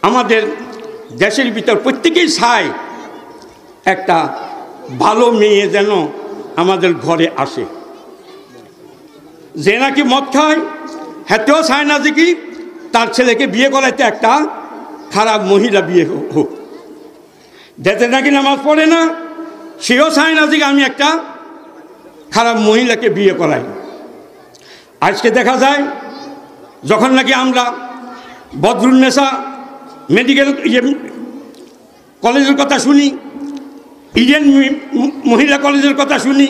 আমাদের দেশের ভিতর প্রত্যেকেই চায় একটা ভালো মেয়ে যেন আমাদের ঘরে আসে। যে নাকি মদ খায় হেতেও চায় না যে কি তার ছেলেকে বিয়ে করাইতে একটা খারাপ মহিলা বিয়ে হোক। যাতে নাকি নামাজ পড়ে না সেও চায় না যে আমি একটা খারাপ মহিলাকে বিয়ে করাই। আজকে দেখা যায় যখন নাকি আমরা বদরুন্নেসা মেডিকেল কলেজের কথা শুনি, ইডেন মহিলা কলেজের কথা শুনি,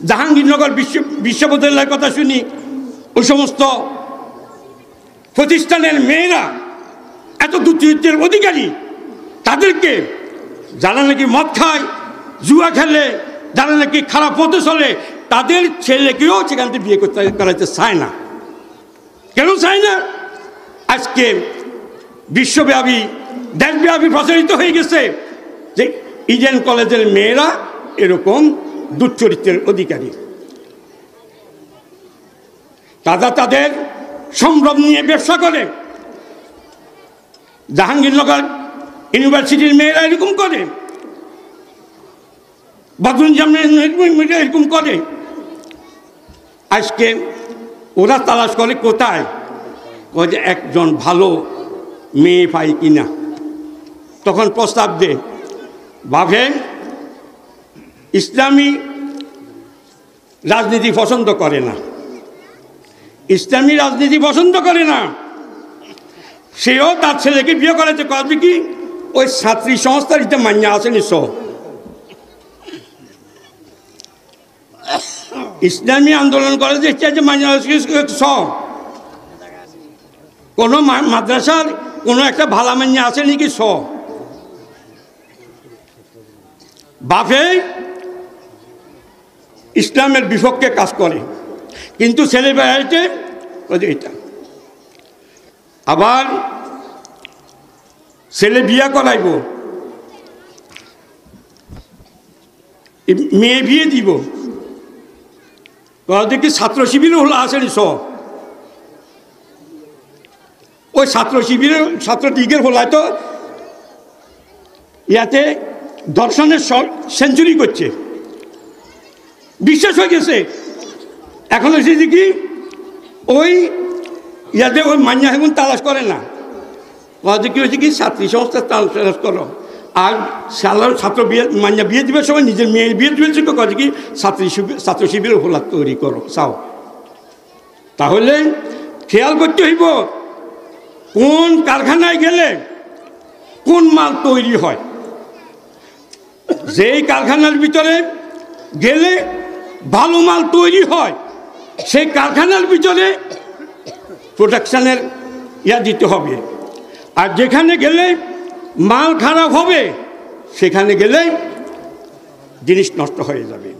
জাহাঙ্গীরনগর বিশ্ববিদ্যালয়ের কথা শুনি, ওই সমস্ত প্রতিষ্ঠানের মেয়েরা এত দুর্চরিত্রের অধিকারী, তাদেরকে যারা নাকি মদ খায়, জুয়া খেলে, যারা নাকি খারাপ পথে চলে, তাদের ছেলেকেও সেখান থেকে বিয়ে করাইতে চায় না। কেন চায় না? আজকে বিশ্বব্যাপী দেশব্যাপী প্রচারিত হয়ে গেছে যে ইডেন কলেজের মেয়েরা এরকম দুশ্চরিত্রের অধিকারী। তারা তাদের সম্ভ্রম নিয়ে ব্যবসা করে। জাহাঙ্গীরনগর ইউনিভার্সিটির মেয়েরা এরকম করে, বদরুন্নেসা এরকম করে। আজকে ওরা তালাশ করে কোথায়, যে একজন ভালো মেয়ে পাই কিনা। তখন প্রস্তাব দে, ভাবে ইসলামী রাজনীতি পছন্দ করে না, ইসলামী রাজনীতি পছন্দ করে না, সেও তার ছেলেকে বিয়ে করাতে করবে কি ওই ছাত্রী সংস্থার ইতে মান্যা আসেনি। ইসলামী আন্দোলন করে যে মান্যা কোন মাদ্রাসার কোনো একটা ভালা মান্যা আছে নাকি? বাপে ইসলামের বিপক্ষে কাজ করে, কিন্তু ছেলে বেড়াইতে এটা। আবার ছেলে বিয়ে করাইব, মেয়ে বিয়ে দিব, কি ছাত্র শিবিরও হলো আসেনি। ওই ছাত্র শিবিরের ছাত্র লীগের হলায় তো ইয়াতে দর্শনের সেঞ্চুরি করছে, বিশ্বাস হয়ে গেছে। এখন হচ্ছে যে কি ওই ইয়াতে ওই মান্যা এখন তালাশ করে না, কি হয়েছে কি ছাত্রী সংস্থা তালাশ করো। আর ছাত্র বিয়ে মান্যা বিয়ে দিবার সময় নিজের মেয়ের বিয়ে দিবে কি ছাত্র শিবিরের হোলা তৈরি করো চাও। তাহলে খেয়াল করতে হইব কোন কারখানায় গেলে কোন মাল তৈরি হয়। যেই কারখানার ভিতরে গেলে ভালো মাল তৈরি হয়, সেই কারখানার ভিতরে প্রোডাকশানের ইয়া দিতে হবে। আর যেখানে গেলে মাল খারাপ হবে সেখানে গেলে জিনিস নষ্ট হয়ে যাবে।